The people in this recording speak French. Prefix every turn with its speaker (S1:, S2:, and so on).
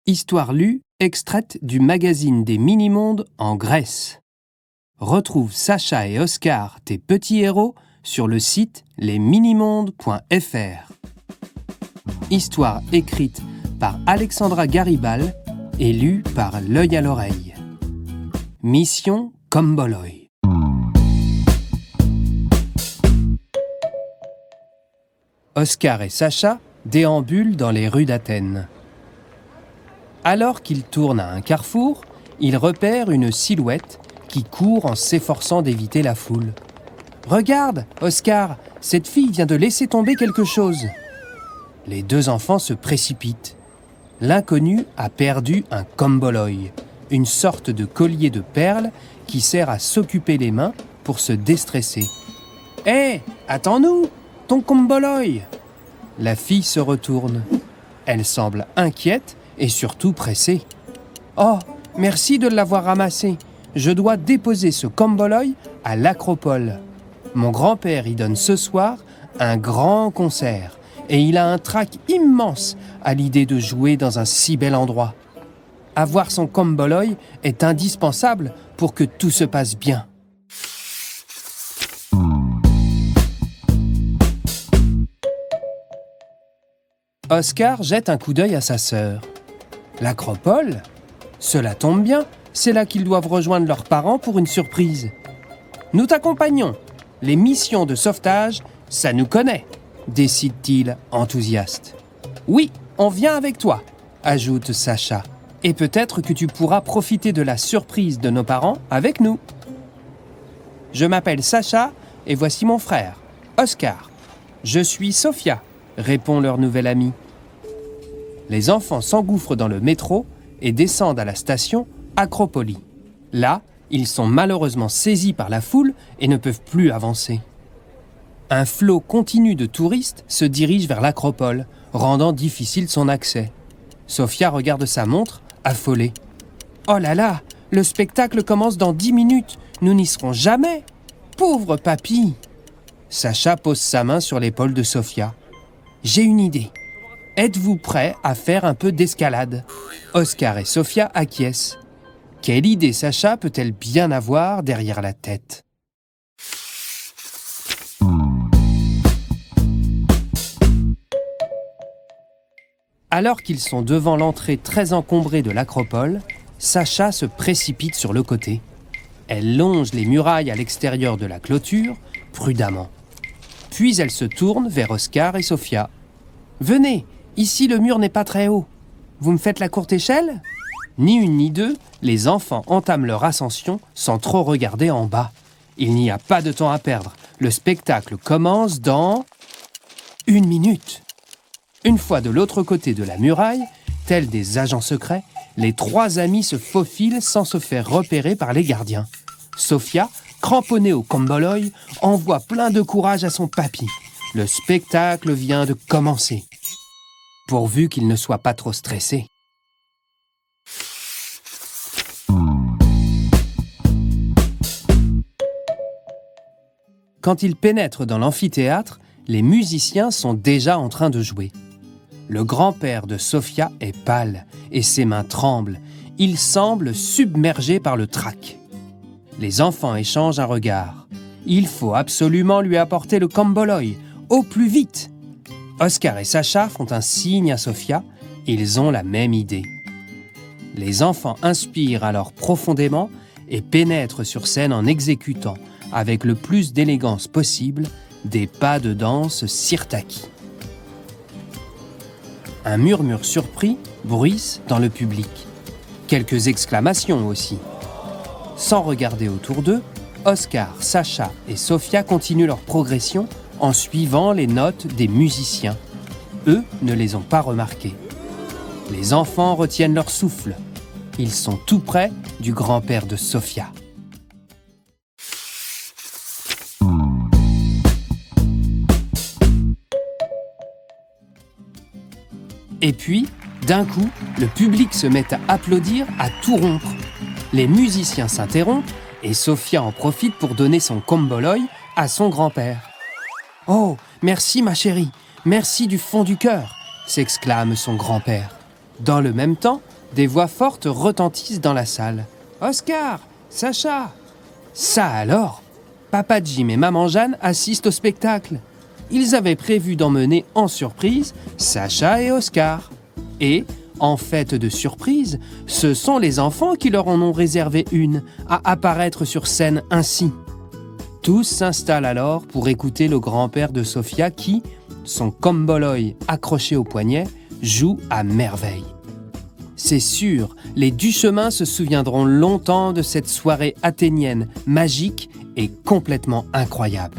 S1: Histoire lue, extraite du magazine des Mini-mondes en Grèce. Retrouve Sacha et Oscar, tes petits héros, sur le site lesminimondes.fr. Histoire écrite par Alexandra Garibal et lue par L'œil à l'oreille. Mission Komboloi. Oscar et Sacha déambulent dans les rues d'Athènes. Alors qu'ils tournent à un carrefour, ils repèrent une silhouette qui court en s'efforçant d'éviter la foule. « Regarde, Oscar, cette fille vient de laisser tomber quelque chose !» Les deux enfants se précipitent. L'inconnu a perdu un komboloi, une sorte de collier de perles qui sert à s'occuper les mains pour se déstresser. « Hé, attends-nous, ton komboloi !» La fille se retourne. Elle semble inquiète et surtout pressée. « Oh, merci de l'avoir ramassé. Je dois déposer ce komboloi à l'Acropole. Mon grand-père y donne ce soir un grand concert et il a un trac immense à l'idée de jouer dans un si bel endroit. Avoir son komboloi est indispensable pour que tout se passe bien. » Oscar jette un coup d'œil à sa sœur. L'Acropole ? Cela tombe bien, c'est là qu'ils doivent rejoindre leurs parents pour une surprise. Nous t'accompagnons. Les missions de sauvetage, ça nous connaît, décide-t-il enthousiaste. Oui, on vient avec toi, ajoute Sacha. Et peut-être que tu pourras profiter de la surprise de nos parents avec nous. Je m'appelle Sacha et voici mon frère, Oscar. Je suis Sophia, répond leur nouvel ami. Les enfants s'engouffrent dans le métro et descendent à la station Acropoli. Là, ils sont malheureusement saisis par la foule et ne peuvent plus avancer. Un flot continu de touristes se dirige vers l'Acropole, rendant difficile son accès. Sophia regarde sa montre, affolée. « Oh là là, le spectacle commence dans 10 minutes, nous n'y serons jamais. Pauvre papy !» Sacha pose sa main sur l'épaule de Sophia. « J'ai une idée. Êtes-vous prêts à faire un peu d'escalade ?» Oscar et Sophia acquiescent. Quelle idée Sacha peut-elle bien avoir derrière la tête ? Alors qu'ils sont devant l'entrée très encombrée de l'Acropole, Sacha se précipite sur le côté. Elle longe les murailles à l'extérieur de la clôture, prudemment. Puis elle se tourne vers Oscar et Sophia. « Venez, ici le mur n'est pas très haut. Vous me faites la courte échelle ?» Ni une ni deux, les enfants entament leur ascension sans trop regarder en bas. Il n'y a pas de temps à perdre. Le spectacle commence dans 1 minute. Une fois de l'autre côté de la muraille, tels des agents secrets, les 3 amis se faufilent sans se faire repérer par les gardiens. Sophia, cramponnée au komboloi, envoie plein de courage à son papy. Le spectacle vient de commencer. Pourvu qu'il ne soit pas trop stressé. Quand ils pénètrent dans l'amphithéâtre, les musiciens sont déjà en train de jouer. Le grand-père de Sophia est pâle et ses mains tremblent. Il semble submergé par le trac. Les enfants échangent un regard. Il faut absolument lui apporter le komboloi, au plus vite. Oscar et Sacha font un signe à Sophia. Ils ont la même idée. Les enfants inspirent alors profondément et pénètrent sur scène en exécutant, avec le plus d'élégance possible, des pas de danse sirtaki. Un murmure surpris bruisse dans le public. Quelques exclamations aussi. Sans regarder autour d'eux, Oscar, Sacha et Sophia continuent leur progression en suivant les notes des musiciens. Eux ne les ont pas remarquées. Les enfants retiennent leur souffle. Ils sont tout près du grand-père de Sophia. Et puis, d'un coup, le public se met à applaudir à tout rompre. Les musiciens s'interrompent et Sophia en profite pour donner son komboloi à son grand-père. « Oh, merci ma chérie, merci du fond du cœur !» s'exclame son grand-père. Dans le même temps, Des voix fortes retentissent dans la salle. « Oscar! Sacha !» Ça alors, Papa Jim et Maman Jeanne assistent au spectacle. Ils avaient prévu d'emmener en surprise Sacha et Oscar. Et, en fait de surprise, ce sont les enfants qui leur en ont réservé une, à apparaître sur scène ainsi. Tous s'installent alors pour écouter le grand-père de Sophia qui, son comboloy accroché au poignet, joue à merveille. C'est sûr, les Duchemin se souviendront longtemps de cette soirée athénienne, magique et complètement incroyable.